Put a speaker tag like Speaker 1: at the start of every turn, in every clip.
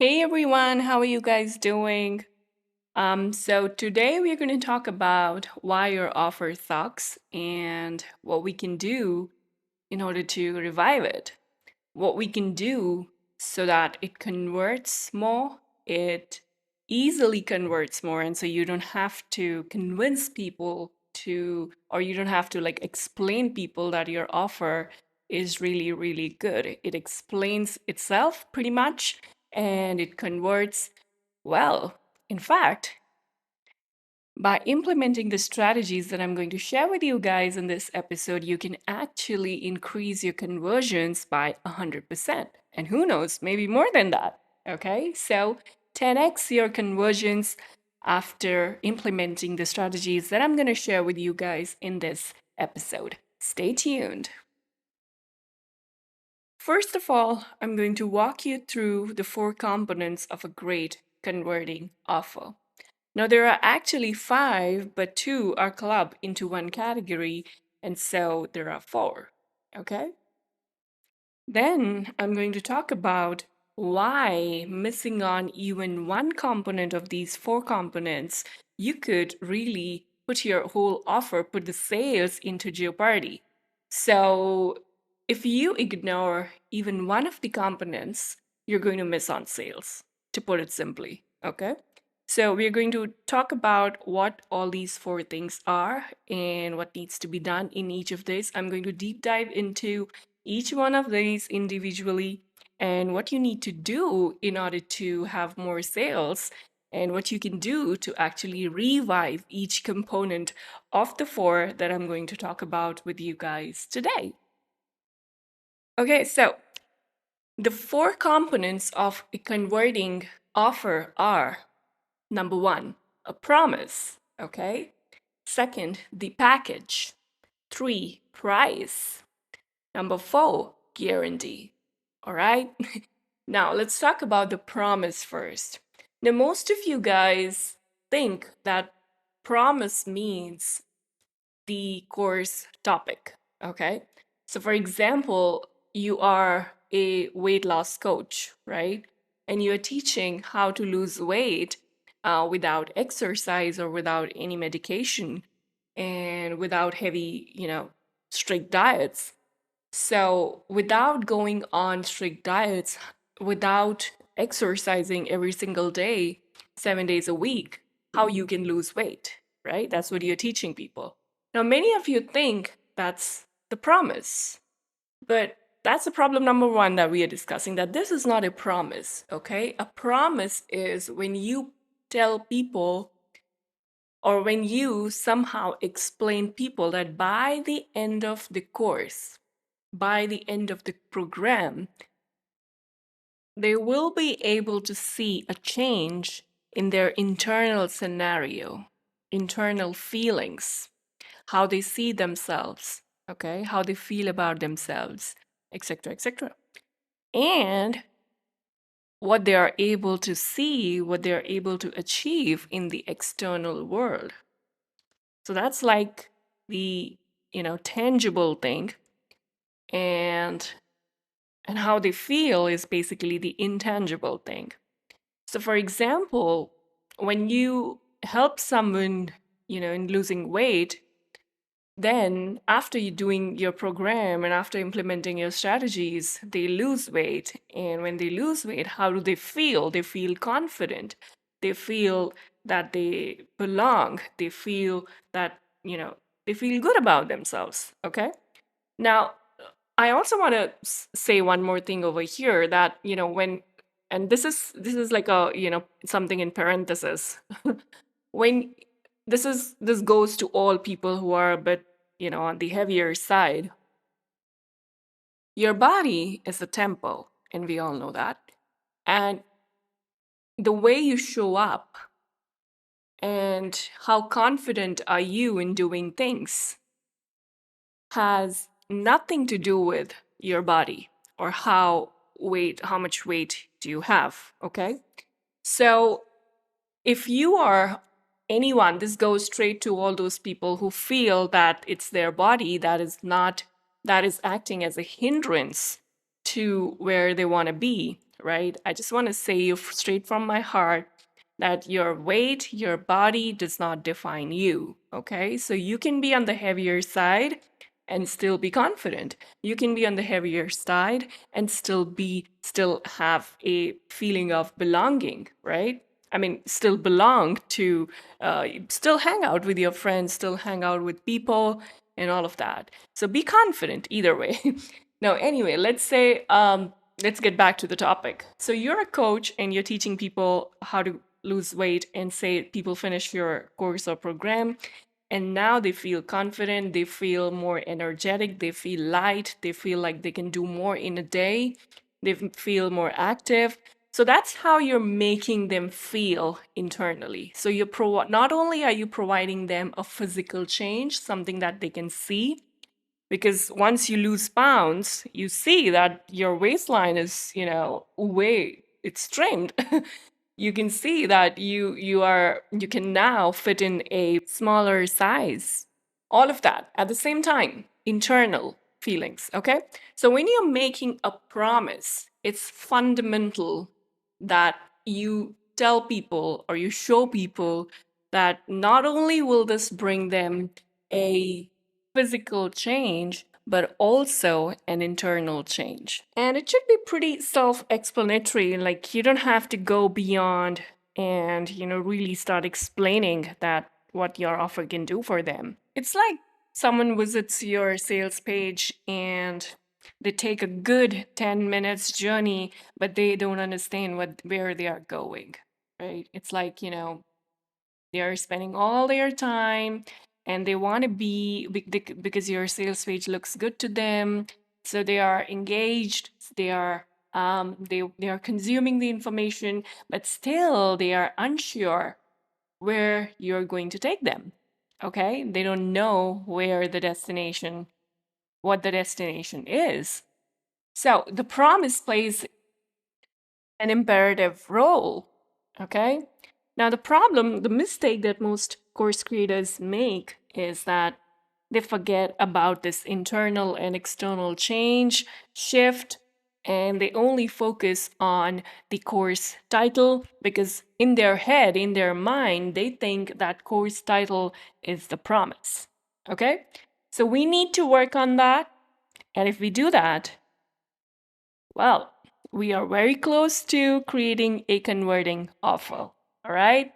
Speaker 1: Hey everyone, how are you guys doing? So today we're going to talk about why your offer sucks and what we can do in order to revive it. What we can do so that it converts more, it easily converts more, and so you don't have to convince people to, or you don't have to like explain people that your offer is really, really good. It explains itself pretty much and it converts well. In fact, by implementing the strategies that I'm going to share with you guys in this episode, you can actually increase your conversions by 100%. And who knows, maybe more than that. Okay, so 10x your conversions after implementing the strategies that I'm going to share with you guys in this episode. Stay tuned. First of all, I'm going to walk you through the four components of a great converting offer. Now, there are actually five, but two are clubbed into one category, and so there are four. Okay? Then I'm going to talk about why missing on even one component of these four components, you could really put your whole offer, put the sales into jeopardy. So if you ignore even one of the components, you're going to miss on sales, to put it simply. Okay? So we're going to talk about what all these four things are and what needs to be done in each of these. I'm going to deep dive into each one of these individually and what you need to do in order to have more sales and what you can do to actually revive each component of the four that I'm going to talk about with you guys today. Okay, so the four components of a converting offer are number one, a promise. Okay. Second, the package. Three, price. Number four, guarantee. All right. Now let's talk about the promise first. Now, most of you guys think that promise means the course topic. Okay. So, for example, you are a weight loss coach, right? And you're teaching how to lose weight without exercise or without any medication and without heavy, strict diets. So, without going on strict diets, without exercising every single day, 7 days a week, how you can lose weight, right? That's what you're teaching people. Now, many of you think that's the promise, but that's the problem number one that we are discussing, that this is not a promise, okay? A promise is when you tell people or when you somehow explain people that by the end of the course, by the end of the program, they will be able to see a change in their internal scenario, internal feelings, how they see themselves, okay, how they feel about themselves, etc., etc. And what they are able to see, what they are able to achieve in the external world. So that's like the, tangible thing. And how they feel is basically the intangible thing. So, for example, when you help someone, in losing weight, then after you doing your program and after implementing your strategies, they lose weight. And when they lose weight, how do they feel? They feel confident. They feel that they belong. They feel that, they feel good about themselves. Okay. Now, I also want to say one more thing over here that, when and this is like a, something in parenthesis. When this goes to all people who are a bit, on the heavier side. Your body is a temple, and we all know that. And the way you show up and how confident are you in doing things has nothing to do with your body or how much weight do you have, okay? So if you are anyone, this goes straight to all those people who feel that it's their body that is acting as a hindrance to where they want to be. right? I just want to say you straight from my heart that your weight, your body does not define you, okay? So you can be on the heavier side and still be confident. You can be on the heavier side and still have a feeling of belonging, right? I mean, still belong to, still hang out with your friends, still hang out with people, and all of that. So be confident either way. Now, anyway, let's get back to the topic. So you're a coach and you're teaching people how to lose weight, and say people finish your course or program, and now they feel confident, they feel more energetic, they feel light, they feel like they can do more in a day, they feel more active. So that's how you're making them feel internally. So not only are you providing them a physical change, something that they can see, because once you lose pounds, you see that your waistline is, way it's trimmed. You can see that you can now fit in a smaller size. All of that at the same time, internal feelings, okay? So when you're making a promise, it's fundamental that you tell people or you show people that not only will this bring them a physical change, but also an internal change. And it should be pretty self explanatory. Like, you don't have to go beyond and, really start explaining that what your offer can do for them. It's like someone visits your sales page and they take a good 10 minutes journey, but they don't understand where they are going, right? It's like, they are spending all their time and they want to because your sales page looks good to them. So they are engaged, they are consuming the information, but still they are unsure where you're going to take them. Okay? They don't know what the destination is. So the promise plays an imperative role. Okay? Now, the mistake that most course creators make is that they forget about this internal and external shift, and they only focus on the course title because in their head, in their mind, they think that course title is the promise. Okay? So we need to work on that. And if we do that, well, we are very close to creating a converting offer. All right.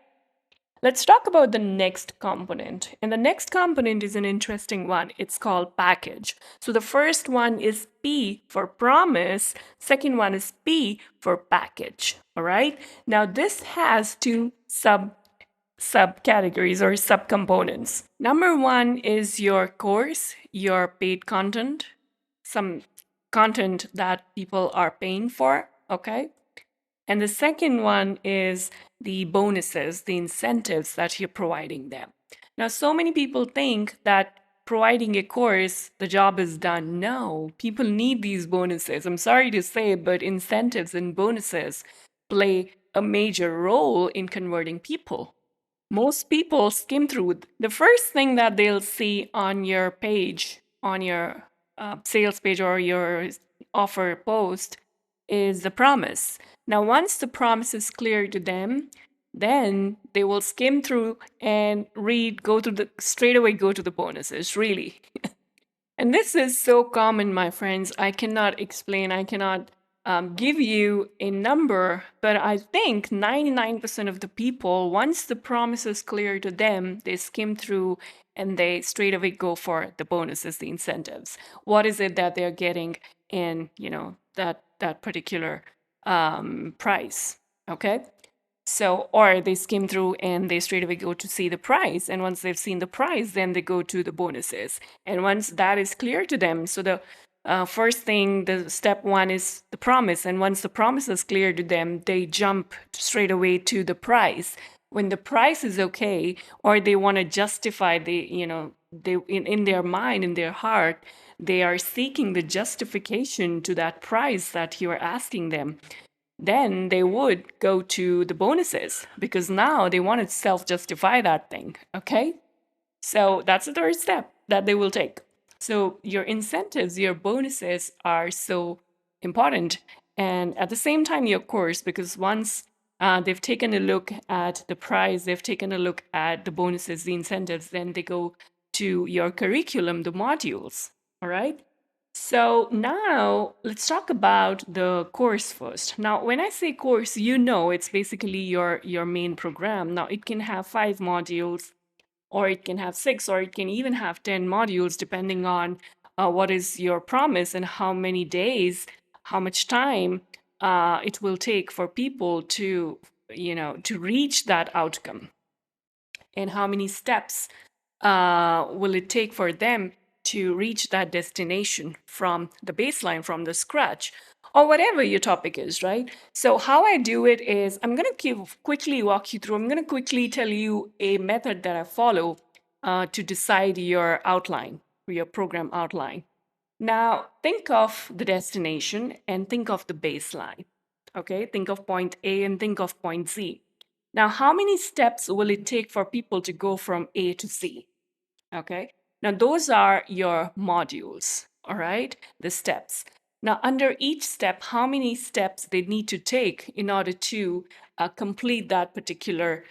Speaker 1: Let's talk about the next component. And the next component is an interesting one. It's called package. So the first one is P for promise, second one is P for package. All right. Now this has two subcategories or subcomponents. Number one is your course, your paid content, some content that people are paying for, okay? And the second one is the bonuses, the incentives that you're providing them. Now, so many people think that providing a course, the job is done. No, people need these bonuses. I'm sorry to say, but incentives and bonuses play a major role in converting people. Most people skim through. The first thing that they'll see on your page, on your sales page or your offer post, is the promise. Now, once the promise is clear to them, then they will skim through and straight away go to the bonuses, really. And this is so common, my friends. I cannot explain, I cannot give you a number, but I think 99% of the people, once the promise is clear to them, they skim through and they straight away go for the bonuses, the incentives. What is it that they're getting in, that particular price? Okay. So, or they skim through and they straight away go to see the price. And once they've seen the price, then they go to the bonuses. And once that is clear to them, so the first thing, the step one is the promise. And once the promise is clear to them, they jump straight away to the price. When the price is okay, or they want to justify in their mind, in their heart, they are seeking the justification to that price that you are asking them, then they would go to the bonuses because now they want to self justify that thing. Okay. So that's the third step that they will take. So your incentives, your bonuses are so important. And at the same time, your course, because once they've taken a look at the prize, they've taken a look at the bonuses, the incentives, then they go to your curriculum, the modules. All right. So now let's talk about the course first. Now, when I say course, it's basically your main program. Now, it can have 5 modules, or it can have 6, or it can even have 10 modules, depending on what is your promise and how many days, how much time it will take for people to reach that outcome, and how many steps will it take for them to reach that destination from the baseline, from the scratch, or whatever your topic is, right? So, how I do it is I'm going to quickly walk you through, I'm going to quickly tell you a method that I follow to decide your outline, your program outline. Now, think of the destination and think of the baseline. Okay, think of point A and think of point Z. Now, how many steps will it take for people to go from A to Z? Okay. Now, those are your modules, all right? The steps. Now, under each step, how many steps they need to take in order to complete that particular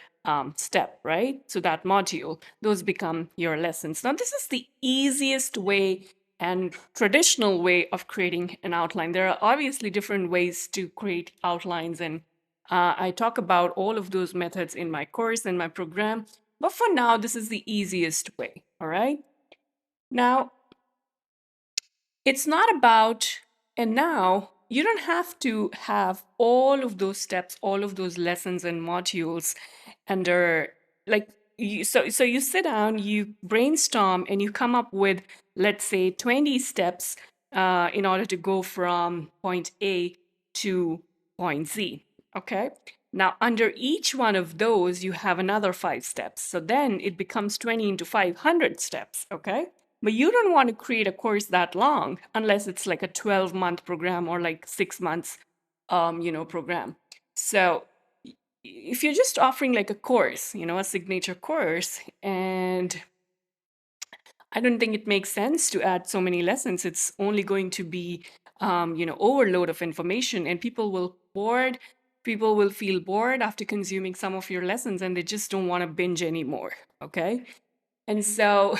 Speaker 1: step, right? So, that module, those become your lessons. Now, this is the easiest way and traditional way of creating an outline. There are obviously different ways to create outlines, and I talk about all of those methods in my course and my program. But for now, this is the easiest way, all right? Now, it's not about, and now you don't have to have all of those steps, all of those lessons and modules under, like, so you sit down, you brainstorm, and you come up with, let's say, 20 steps in order to go from point A to point Z. Okay. Now, under each one of those, you have another 5 steps. So then it becomes 20 into 500 steps. Okay. But you don't want to create a course that long unless it's like a 12-month program or like 6 months, program. So if you're just offering like a course, a signature course, and I don't think it makes sense to add so many lessons. It's only going to be, overload of information, and people will bored. People will feel bored after consuming some of your lessons, and they just don't want to binge anymore. Okay, and so,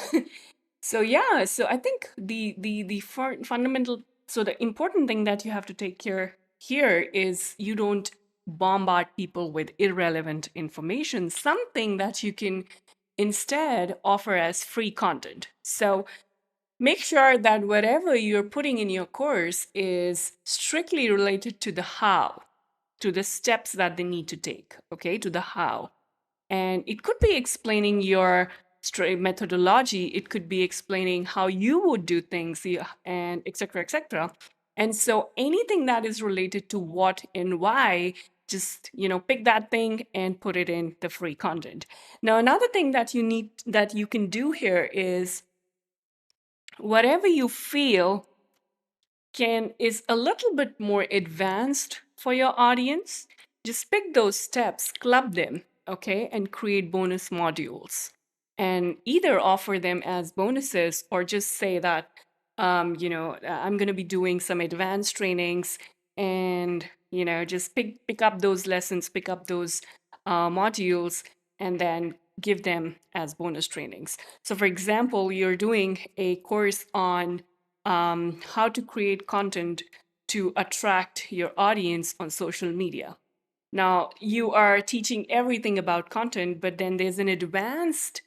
Speaker 1: so yeah. So I think the fundamental. So the important thing that you have to take care here is you don't bombard people with irrelevant information. Something that you can instead offer as free content. So make sure that whatever you're putting in your course is strictly related to the how, to the steps that they need to take, okay, to the how. And it could be explaining your methodology, it could be explaining how you would do things, and etc., etc. And so anything that is related to what and why, just pick that thing and put it in the free content. Now, another thing that you can do here is whatever you feel is a little bit more advanced for your audience, just pick those steps, club them, okay, and create bonus modules. And either offer them as bonuses or just say that, I'm going to be doing some advanced trainings, and, just pick up those lessons, pick up those modules, and then give them as bonus trainings. So, for example, you're doing a course on how to create content to attract your audience on social media. Now, you are teaching everything about content, but then there's an advanced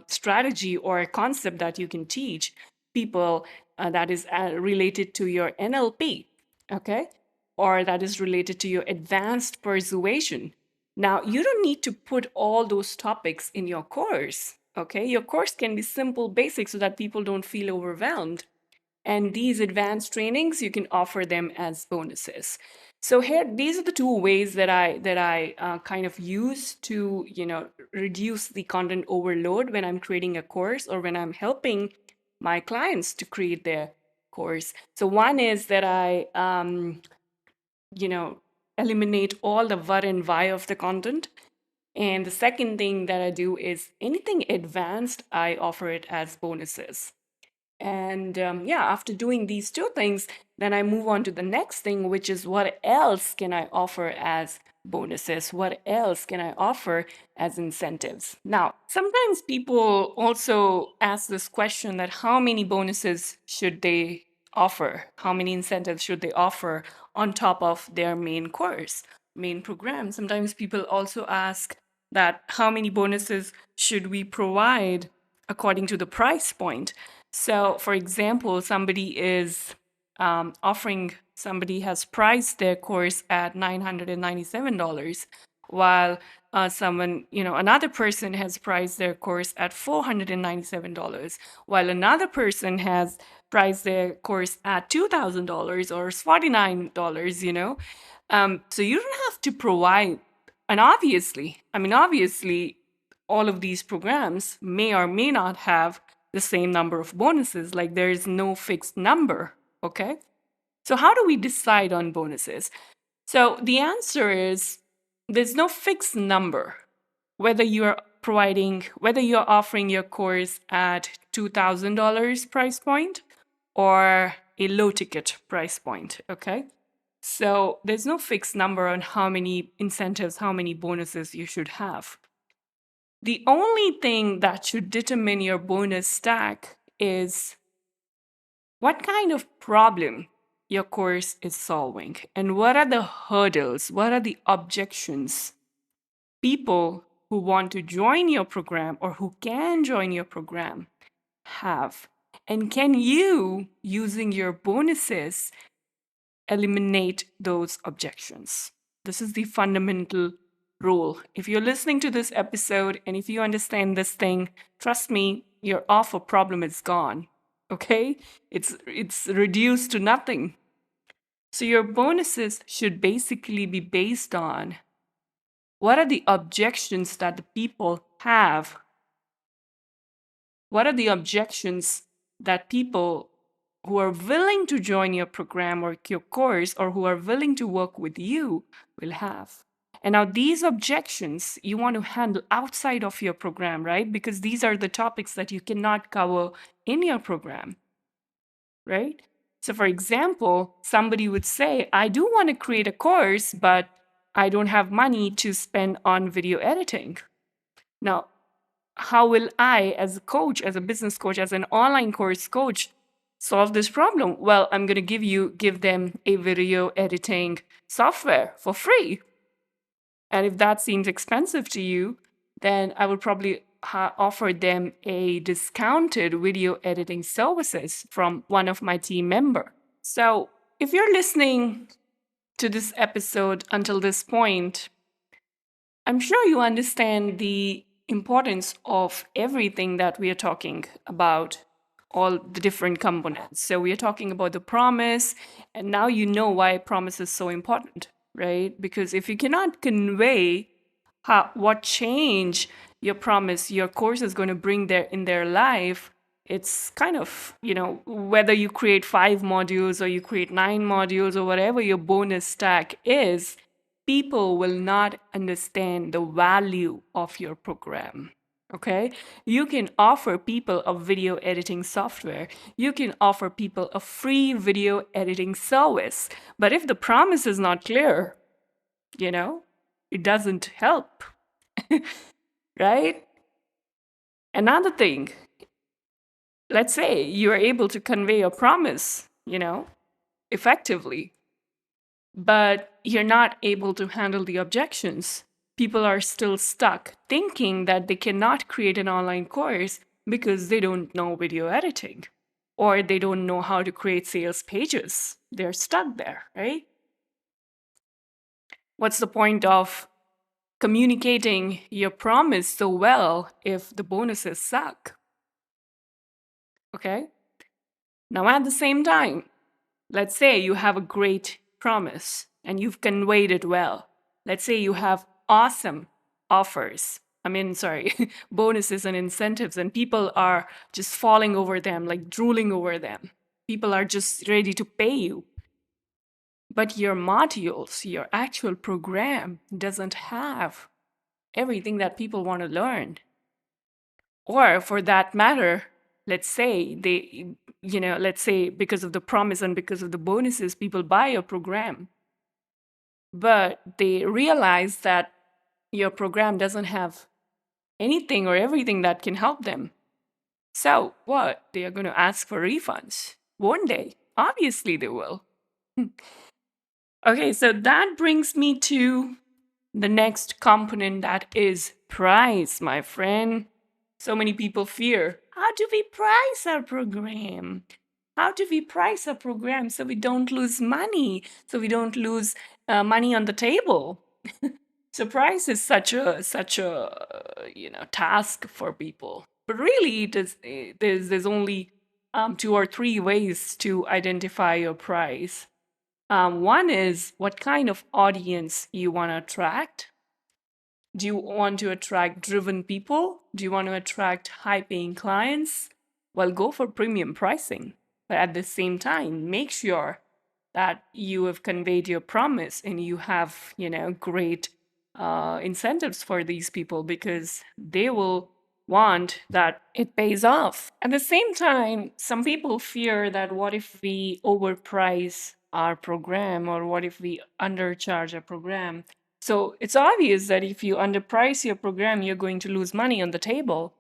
Speaker 1: strategy or a concept that you can teach people that is related to your NLP, okay? Or that is related to your advanced persuasion. Now, you don't need to put all those topics in your course, okay? Your course can be simple, basic, so that people don't feel overwhelmed. And these advanced trainings, you can offer them as bonuses. So here, these are the two ways that I kind of use to reduce the content overload when I'm creating a course or when I'm helping my clients to create their course. So one is that I eliminate all the what and why of the content. And the second thing that I do is anything advanced, I offer it as bonuses. And yeah, after doing these two things, then I move on to the next thing, which is what else can I offer as bonuses? What else can I offer as incentives? Now, sometimes people also ask this question that how many bonuses should they offer? How many incentives should they offer on top of their main course, main program? Sometimes people also ask that how many bonuses should we provide according to the price point? So, for example, somebody has priced their course at $997, while another person has priced their course at $497, while another person has priced their course at $2,000 or $49, So you don't have to provide, and obviously, all of these programs may or may not have the same number of bonuses. Like there is no fixed number. Okay. So, how do we decide on bonuses? So, the answer is there's no fixed number. Whether you're offering your course at $2,000 price point or a low ticket price point. Okay. So, there's no fixed number on how many incentives, how many bonuses you should have. The only thing that should determine your bonus stack is what kind of problem your course is solving and what are the hurdles, what are the objections people who want to join your program or who can join your program have. And can you, using your bonuses, eliminate those objections? This is the fundamental rule. If you're listening to this episode and if you understand this thing, trust me, your offer problem is gone. Okay? It's reduced to nothing. So your bonuses should basically be based on what are the objections that the people have? What are the objections that people who are willing to join your program or your course or who are willing to work with you will have? And now these objections you want to handle outside of your program, right? Because these are the topics that you cannot cover in your program, right? So, for example, somebody would say, I do want to create a course, but I don't have money to spend on video editing. Now, how will I, as a coach, as a business coach, as an online course coach, solve this problem? Well, I'm going to give them a video editing software for free. And if that seems expensive to you, then I would probably offer them a discounted video editing services from one of my team member. So if you're listening to this episode until this point, I'm sure you understand the importance of everything that we are talking about, all the different components. So we are talking about the promise, and now you know why promise is so important, right? Because if you cannot convey what change your course is going to bring in their life, it's kind of, whether you create 5 modules or you create 9 modules or whatever your bonus stack is, people will not understand the value of your program. Okay? You can offer people a video editing software. You can offer people a free video editing service. But if the promise is not clear, it doesn't help. Right? Another thing, let's say you're able to convey a promise, effectively, but you're not able to handle the objections. People are still stuck thinking that they cannot create an online course because they don't know video editing or they don't know how to create sales pages. They're stuck there, right? What's the point of communicating your promise so well if the bonuses suck? Okay? Now, at the same time, let's say you have a great promise and you've conveyed it well. Let's say you have awesome offers. Bonuses and incentives, and people are just falling over them, like drooling over them. People are just ready to pay you. But your modules, your actual program doesn't have everything that people want to learn. Or for that matter, let's say because of the promise and because of the bonuses, people buy your program, but they realize that your program doesn't have anything or everything that can help them. So what? They are going to ask for refunds, won't they? Obviously, they will. Okay, so that brings me to the next component, that is price, my friend. So many people fear, how do we price our program? How do we price our program so we don't lose money, so we don't lose money on the table? So price is such a task for people. But really, there's only two or three ways to identify your price. One is what kind of audience you want to attract. Do you want to attract driven people? Do you want to attract high paying clients? Well, go for premium pricing. But at the same time, make sure that you have conveyed your promise and you have, great incentives for these people, because they will want that it pays off. At the same time, some people fear that what if we overprice our program, or what if we undercharge a program? So it's obvious that if you underprice your program, you're going to lose money on the table.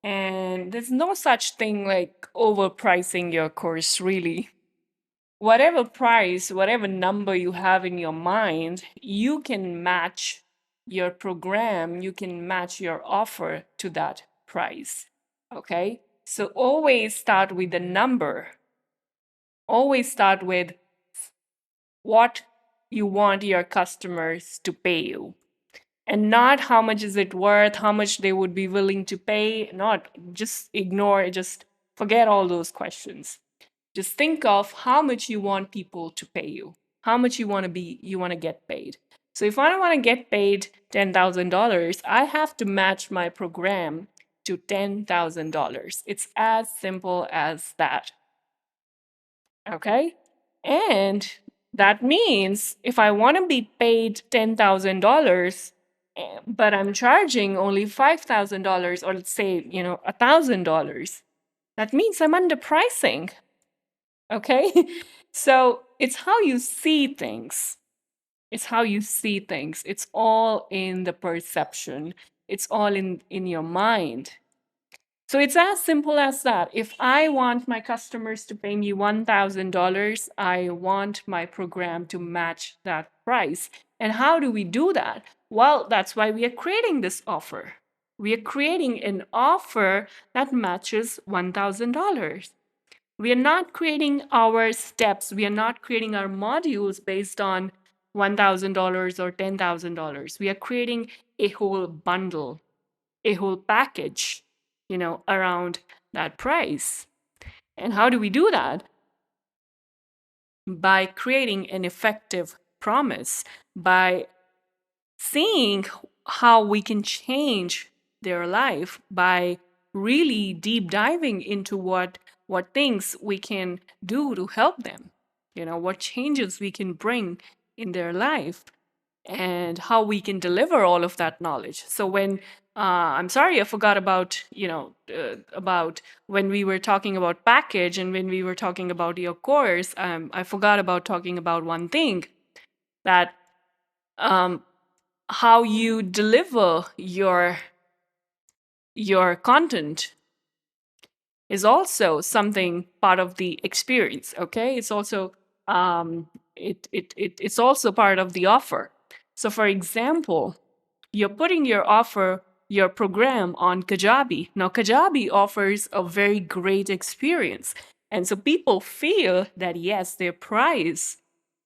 Speaker 1: And there's no such thing like overpricing your course, really. Whatever price, whatever number you have in your mind, you can match your program, you can match your offer to that price. Okay? So always start with the number. Always start with what you want your customers to pay you, and not how much is it worth, how much they would be willing to pay. Not just ignore, just forget all those questions. Just think of how much you want people to pay you, how much you want to get paid. So if I want to get paid $10,000, I have to match my program to $10,000. It's as simple as that. Okay? And that means if I want to be paid $10,000, but I'm charging only $5,000, or let's say, $1,000, that means I'm underpricing. Okay? So it's how you see things. It's how you see things. It's all in the perception. It's all in your mind. So it's as simple as that. If I want my customers to pay me $1,000, I want my program to match that price. And how do we do that? Well, that's why we are creating this offer. We are creating an offer that matches $1,000. We are not creating our steps, we are not creating our modules based on $1,000 or $10,000. We are creating a whole bundle, a whole package, around that price. And how do we do that? By creating an effective promise, by seeing how we can change their life, by really deep diving into what things we can do to help them, what changes we can bring in their life, and how we can deliver all of that knowledge. So when I'm sorry, I forgot about about when we were talking about package, and when we were talking about your course, I forgot about talking about one thing, that um, how you deliver your content is also something part of the experience. Okay, it's also it's also part of the offer. So for example, you're putting your program on Kajabi. Now Kajabi offers a very great experience, and so people feel that yes, their price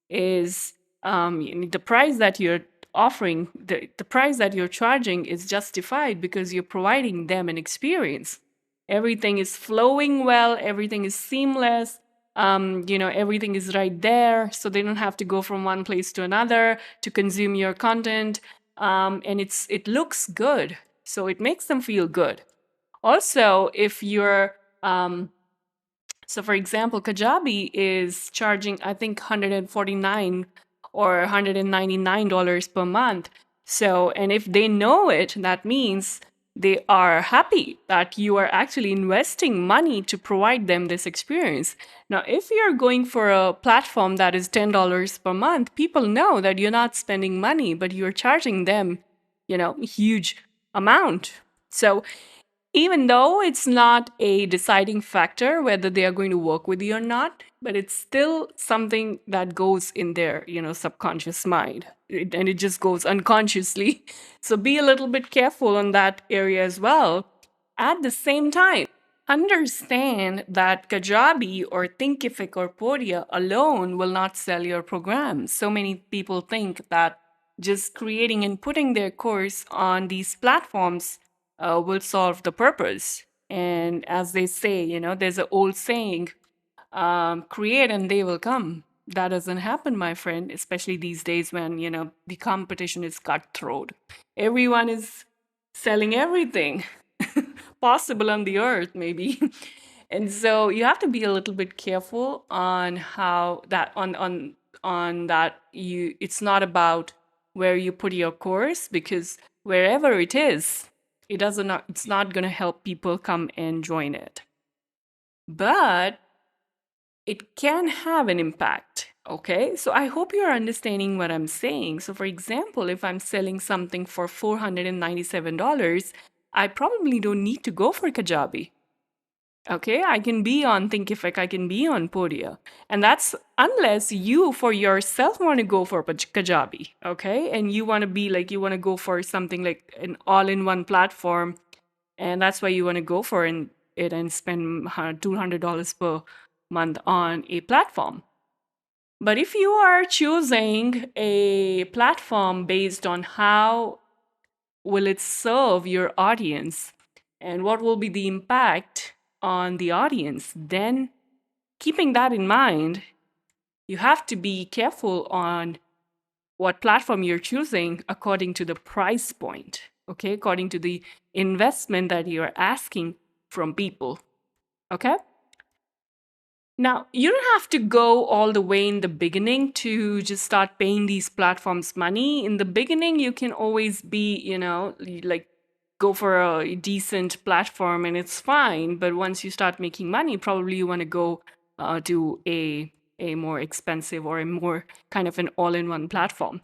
Speaker 1: is the price that you're offering, the price that you're charging is justified because you're providing them an experience. Everything is flowing well, everything is seamless, everything is right there, so they don't have to go from one place to another to consume your content, and it looks good, so it makes them feel good. Also, if you're so for example, Kajabi is charging, I think, $149 or $199 per month. So, and if they know it, that means They are happy that you are actually investing money to provide them this experience. Now, if you're going for a platform that is $10 per month, people know that you're not spending money, but you're charging them, a huge amount. So even though it's not a deciding factor whether they are going to work with you or not, but it's still something that goes in their subconscious mind. And it just goes unconsciously. So be a little bit careful on that area as well. At the same time, understand that Kajabi or Thinkific or Podia alone will not sell your program. So many people think that just creating and putting their course on these platforms will solve the purpose. And as they say, there's an old saying, create and they will come. That doesn't happen, my friend, especially these days when, the competition is cutthroat. Everyone is selling everything possible on the earth, maybe. And so you have to be a little bit careful on how that on that you it's not about where you put your course, because wherever it is, it's not going to help people come and join it. But it can have an impact. Okay, so I hope you're understanding what I'm saying. So, for example, if I'm selling something for $497, I probably don't need to go for Kajabi. Okay, I can be on Thinkific, I can be on Podia. And that's unless you for yourself want to go for Kajabi, okay? And you want to be like, you want to go for something like an all in one platform. And that's why you want to go for it and spend $200 per month on a platform. But if you are choosing a platform based on how will it serve your audience and what will be the impact on the audience, then keeping that in mind, you have to be careful on what platform you're choosing according to the price point, okay? According to the investment that you're asking from people, okay? Now, you don't have to go all the way in the beginning to just start paying these platforms money. In the beginning, you can always be, like go for a decent platform and it's fine. But once you start making money, probably you want to go to a more expensive or a more kind of an all-in-one platform.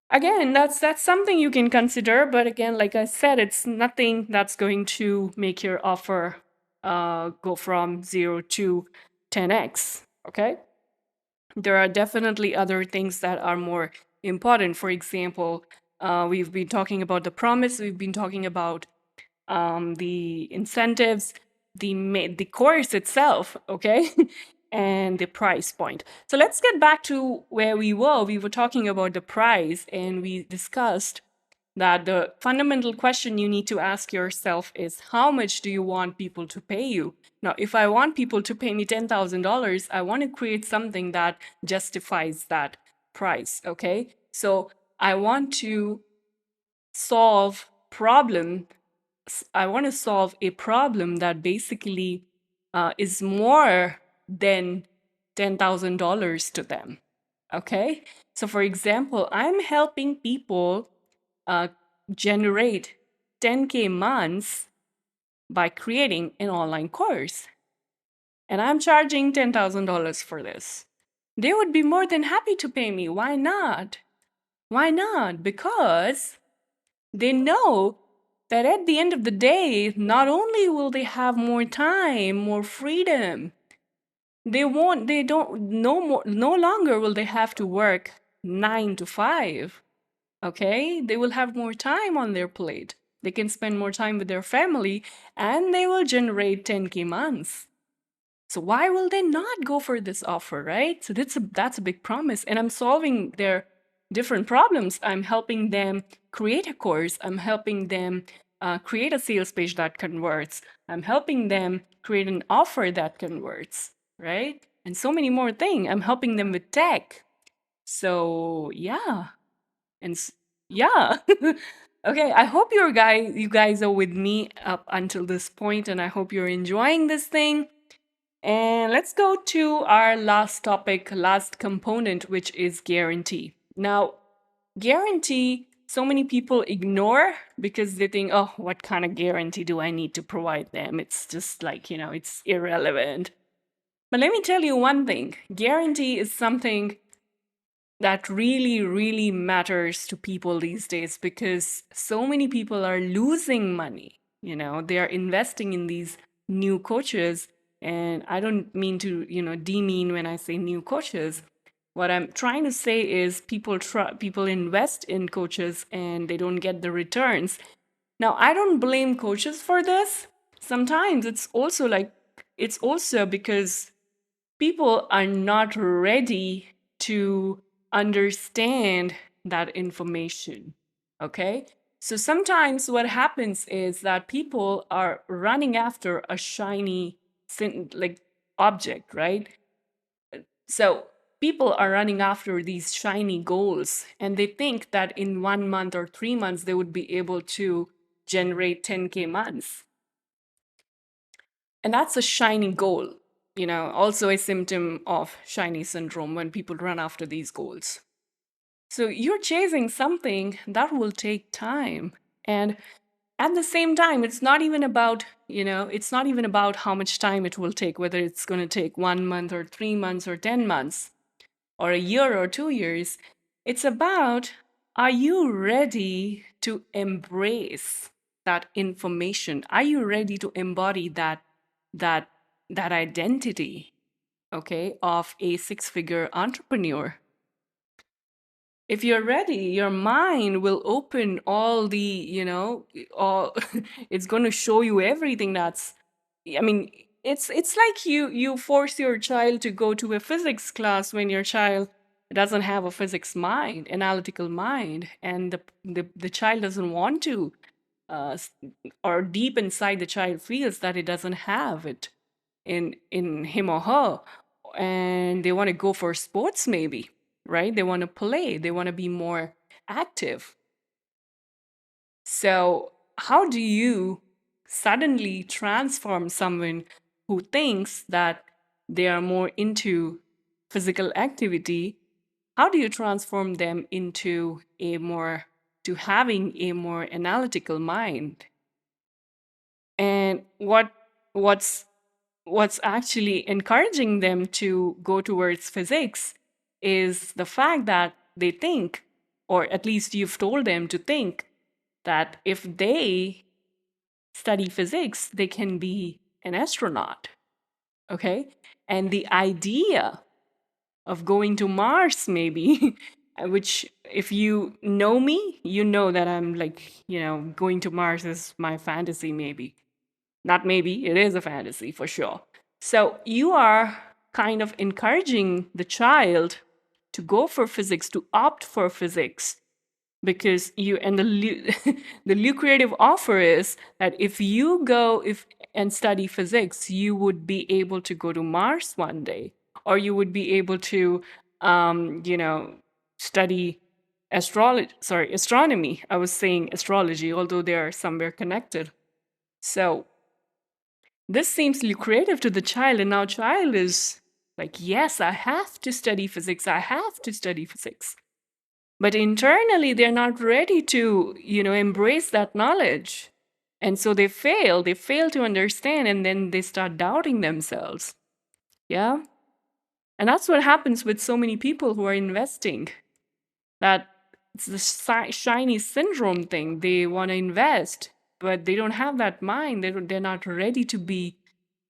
Speaker 1: Again, that's something you can consider, but again, like I said, it's nothing that's going to make your offer go from 0 to 10x. Okay, there are definitely other things that are more important. For example, we've been talking about the promise, we've been talking about the incentives, the course itself, okay, and the price point. So let's get back to where we were. We were talking about the price, and we discussed that the fundamental question you need to ask yourself is how much do you want people to pay you? Now, if I want people to pay me $10,000, I want to create something that justifies that price, okay? So I want to solve problem I want to solve a problem that basically is more than $10,000 to them. Okay. So, for example, I'm helping people uh, generate 10K months by creating an online course. And I'm charging $10,000 for this. They would be more than happy to pay me. Why not? Why not? Because they know that at the end of the day, not only will they have more time, more freedom, they don't, no longer will they have to work 9 to 5. Okay? They will have more time on their plate. They can spend more time with their family and they will generate 10K months. So why will they not go for this offer, right? So that's a big promise. And I'm solving their different problems. I'm helping them create a course. I'm helping them create a sales page that converts. I'm helping them create an offer that converts, right? And so many more things. I'm helping them with tech. So yeah. And yeah. Okay, I hope you guys are with me up until this point, and I hope you're enjoying this thing. And let's go to our last topic, last component, which is guarantee. Now, guarantee so many people ignore because they think, oh, what kind of guarantee do I need to provide them? It's just like, it's irrelevant. But let me tell you one thing, guarantee is something that really, really matters to people these days because so many people are losing money. They are investing in these new coaches. And I don't mean to, demean when I say new coaches. What I'm trying to say is people invest in coaches and they don't get the returns. Now, I don't blame coaches for this. Sometimes it's also because people are not ready to understand that information. Okay? So sometimes what happens is that people are running after a shiny like object, right? So people are running after these shiny goals and they think that in 1 month or 3 months they would be able to generate 10K months. And that's a shiny goal, also a symptom of shiny syndrome when people run after these goals. So you're chasing something that will take time. And at the same time, it's not even about how much time it will take, whether it's going to take 1 month or 3 months or 10 months or a year or 2 years. It's about, are you ready to embrace that information? Are you ready to embody that that identity, okay, of a six-figure entrepreneur? If you're ready, your mind will open all the, all it's going to show you everything that's, I mean, it's like you force your child to go to a physics class when your child doesn't have a physics mind, analytical mind, and the child doesn't want to, uh, s- or deep inside the child feels that it doesn't have it in him or her, and they want to go for sports maybe, right? They want to play, they want to be more active. So how do you suddenly transform someone who thinks that they are more into physical activity? How do you transform them into to having a more analytical mind? And what's what's actually encouraging them to go towards physics is the fact that they think, or at least you've told them to think, that if they study physics, they can be an astronaut. Okay? And the idea of going to Mars, maybe, which, if you know me, you know that I'm like, going to Mars is my fantasy, maybe. Not maybe, it is a fantasy for sure. So you are kind of encouraging the child to go for physics, to opt for physics, because the lucrative offer is that if you go if and study physics, you would be able to go to Mars one day, or you would be able to, study astronomy. I was saying astrology, although they are somewhere connected. So this seems lucrative to the child, and now child is like, yes, I have to study physics. I have to study physics. But internally, they're not ready to, embrace that knowledge. And so they fail to understand, and then they start doubting themselves. Yeah. And that's what happens with so many people who are investing. That it's the shiny syndrome thing. They want to invest, but they don't have that mind. They're not ready to be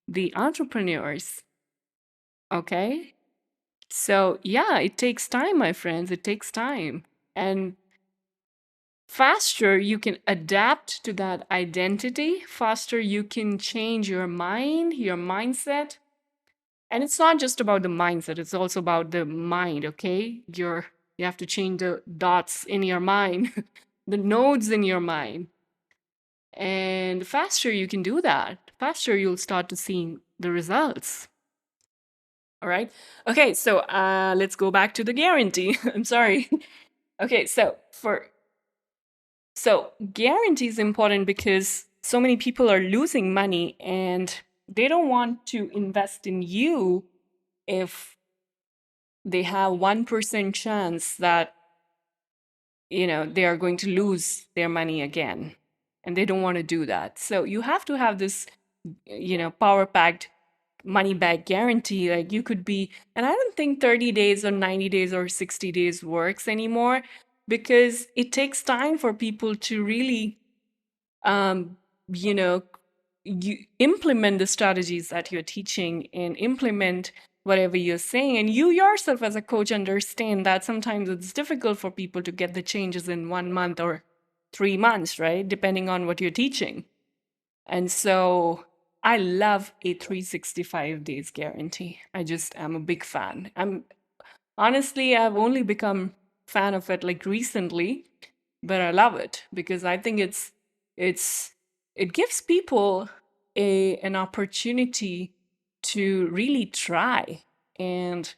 Speaker 1: the entrepreneurs. Okay. So, yeah, it takes time, my friends. It takes time. And faster you can adapt to that identity, faster you can change your mind, your mindset. And it's not just about the mindset, it's also about the mind, okay? You have to change the dots in your mind, the nodes in your mind. And the faster you can do that, faster you'll start to see the results. All right. Okay, so let's go back to the guarantee. I'm sorry. Okay, so guarantee is important because so many people are losing money and they don't want to invest in you if they have 1% chance that they are going to lose their money again. And they don't want to do that. So you have to have this, power packed money back guarantee. Like you could be, and I don't think 30 days or 90 days or 60 days works anymore, because it takes time for people to really, um, you know, you implement the strategies that you're teaching and implement whatever you're saying. And you yourself as a coach understand that sometimes it's difficult for people to get the changes in 1 month or 3 months, right? Depending on what you're teaching. And so I love a 365 days guarantee. I just am a big fan. Honestly, I've only become fan of it like recently, but I love it because I think it's it gives people an opportunity to really try, and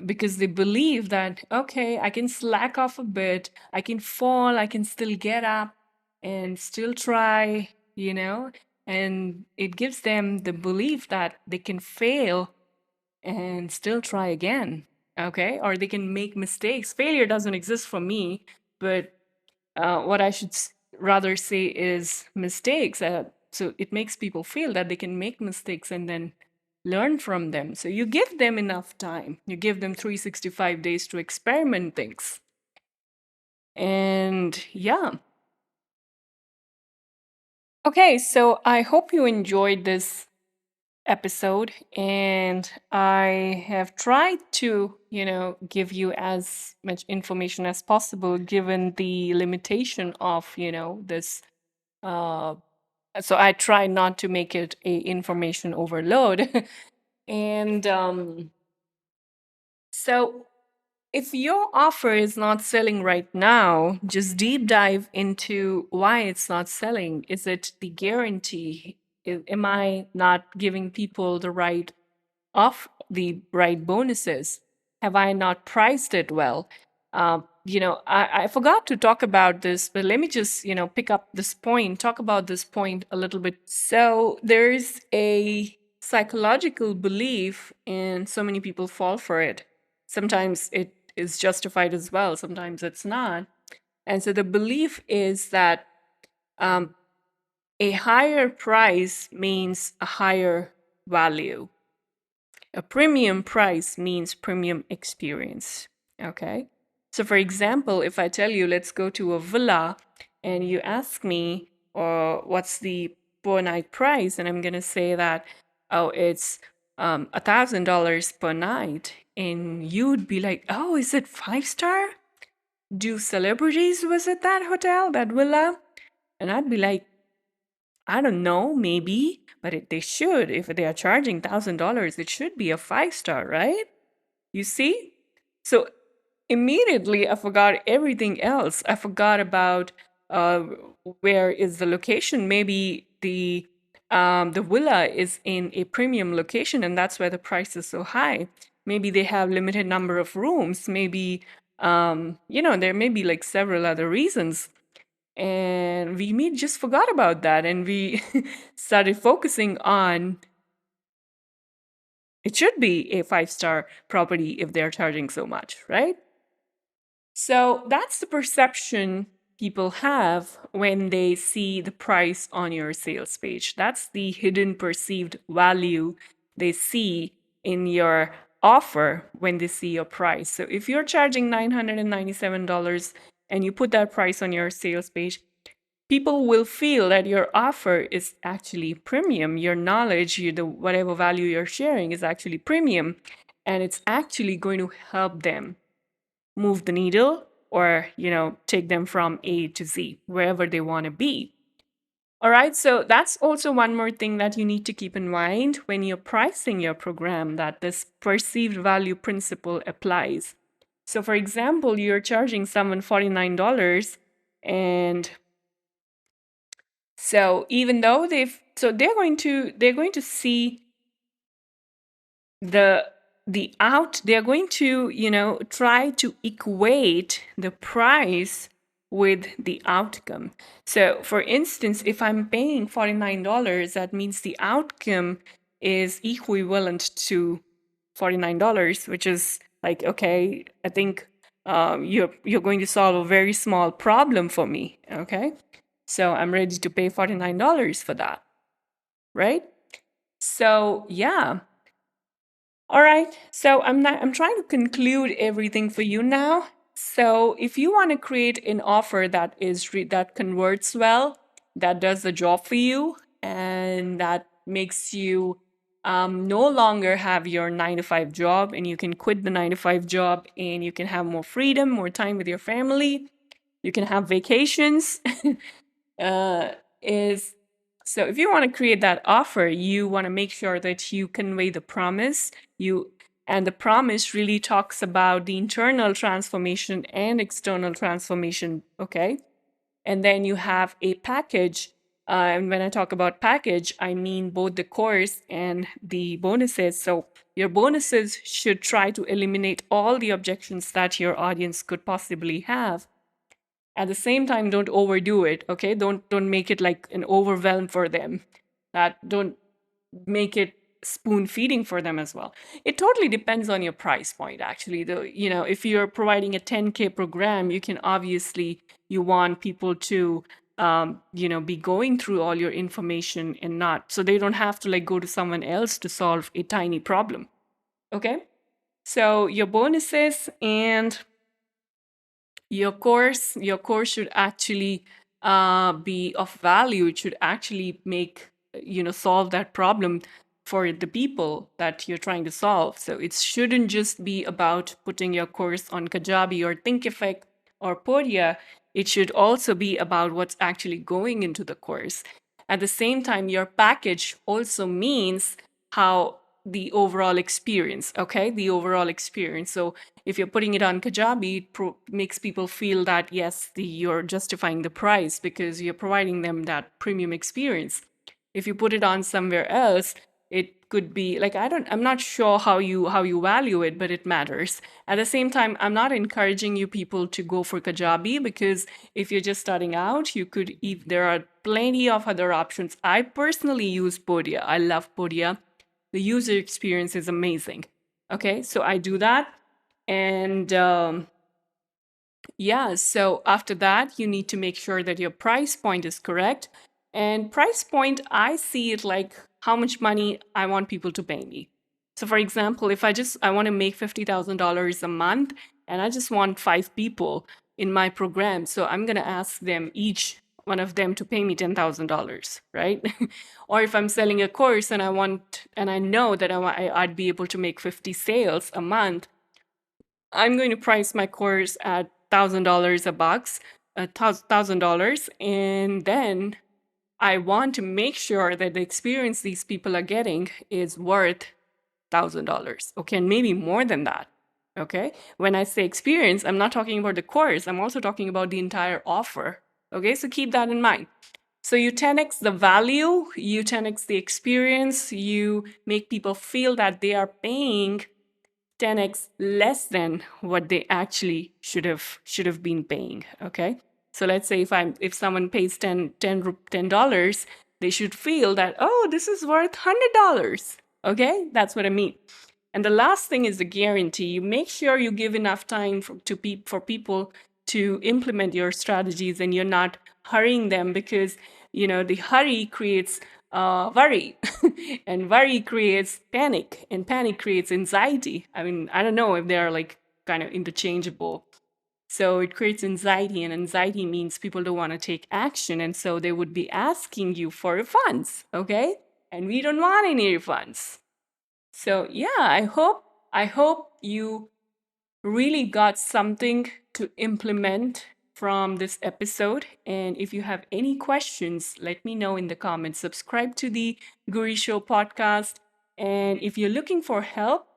Speaker 1: because they believe that, okay, I can slack off a bit, I can fall, I can still get up and still try, and it gives them the belief that they can fail and still try again. Okay, or they can make mistakes. Failure doesn't exist for me, but what I should rather say is mistakes. So it makes people feel that they can make mistakes and then learn from them. So you give them enough time. You give them 365 days to experiment things. And yeah. Okay, so I hope you enjoyed this episode, and I have tried to, give you as much information as possible given the limitation of, this uh so I try not to make it a information overload. And so if your offer is not selling right now, just deep dive into why it's not selling. Is it the guarantee? Am I not giving people the right bonuses? Have I not priced it well? I forgot to talk about this, but let me just, pick up this point, talk about this point a little bit. So there's a psychological belief, and so many people fall for it. Sometimes it is justified as well, sometimes it's not. And so the belief is that um, a higher price means a higher value. A premium price means premium experience. Okay. So, for example, if I tell you, let's go to a villa, and you ask me, or what's the per night price? And I'm going to say that, oh, it's $1,000 per night. And you'd be like, oh, is it 5 star? Do celebrities visit that hotel, that villa? And I'd be like, I don't know, maybe, but they should. If they are charging $1,000, it should be a 5 star, right? You see? So immediately I forgot everything else. I forgot about uh, where is the location. Maybe the villa is in a premium location, and that's why the price is so high. Maybe they have limited number of rooms. Maybe there may be like several other reasons, and we just forgot about that, and we started focusing on it should be a 5 star property if they're charging so much, right? So that's the perception people have when they see the price on your sales page. That's the hidden perceived value they see in your offer when they see your price. So if you're charging $997 and you put that price on your sales page, people will feel that your offer is actually premium. Your knowledge, the whatever value you're sharing is actually premium, and it's actually going to help them move the needle, or take them from A to Z, wherever they want to be. All right, so that's also one more thing that you need to keep in mind when you're pricing your program, that this perceived value principle applies. So for example, you're charging someone $49, and so even though they're going to see they're going to try to equate the price with the outcome. So for instance, if I'm paying $49, that means the outcome is equivalent to $49, which is like, okay, I think you're going to solve a very small problem for me. Okay. So I'm ready to pay $49 for that. Right. So yeah. All right. So I'm trying to conclude everything for you now. So if you want to create an offer that that converts well, that does the job for you, and that makes you no longer have your 9 to 5 job, and you can quit the 9 to 5 job, and you can have more freedom, more time with your family. You can have vacations. uh, is so if you want to create that offer, you want to make sure that you convey the promise. And the promise really talks about the internal transformation and external transformation. Okay. And then you have a package. And when I talk about package, I mean both the course and the bonuses. So your bonuses should try to eliminate all the objections that your audience could possibly have. At the same time, don't overdo it. Okay, don't make it like an overwhelm for them. That don't make it spoon feeding for them as well. It totally depends on your price point. Actually, though, if you're providing a 10K program, you can obviously, you want people to be going through all your information, and not so they don't have to like go to someone else to solve a tiny problem. Okay, so your bonuses and your course should actually be of value. It should actually make, solve that problem for the people that you're trying to solve. So it shouldn't just be about putting your course on Kajabi or Thinkific or Podia. It should also be about what's actually going into the course. At the same time, your package also means how the overall experience, okay? The overall experience. So if you're putting it on Kajabi, it makes people feel that, yes, you're justifying the price because you're providing them that premium experience. If you put it on somewhere else, it could be like, I'm not sure how you value it, but it matters. At the same time, I'm not encouraging you people to go for Kajabi, because if you're just starting out, there are plenty of other options. I personally use Podia. I love Podia. The user experience is amazing. Okay, so I do that. And yeah, so after that, you need to make sure that your price point is correct. And price point, I see it like how much money I want people to pay me. So for example, if I want to make $50,000 a month, and I just want 5 people in my program, so I'm going to ask them, each one of them, to pay me $10,000, right? Or if I'm selling a course and I know that I'd be able to make 50 sales a month, I'm going to price my course at $1,000 a box, $1,000, and then I want to make sure that the experience these people are getting is worth $1,000. Okay, and maybe more than that. Okay, when I say experience, I'm not talking about the course. I'm also talking about the entire offer. Okay, so keep that in mind. So you 10x the value, you 10x the experience, you make people feel that they are paying 10x less than what they actually should have been paying. Okay, so let's say if someone pays $10, they should feel that, oh, this is worth $100. Okay, that's what I mean. And the last thing is the guarantee. You make sure you give enough time for people to implement your strategies, and you're not hurrying them, because the hurry creates worry, and worry creates panic, and panic creates anxiety. I mean, I don't know if they are like kind of interchangeable. So it creates anxiety, and anxiety means people don't want to take action, and so they would be asking you for refunds. Okay, and we don't want any refunds. So yeah, I hope you really got something to implement from this episode. And if you have any questions, let me know in the comments. Subscribe to the Guri Show podcast. And if you're looking for help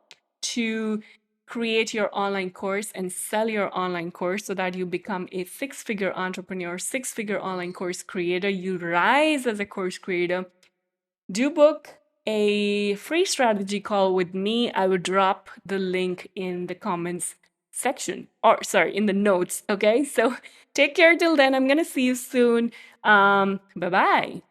Speaker 1: to create your online course and sell your online course so that you become a 6-figure entrepreneur, 6-figure online course creator, you rise as a course creator, do book a free strategy call with me. I will drop the link in the comments section, or sorry, in the notes. Okay, so take care till then. I'm gonna see you soon. Bye bye.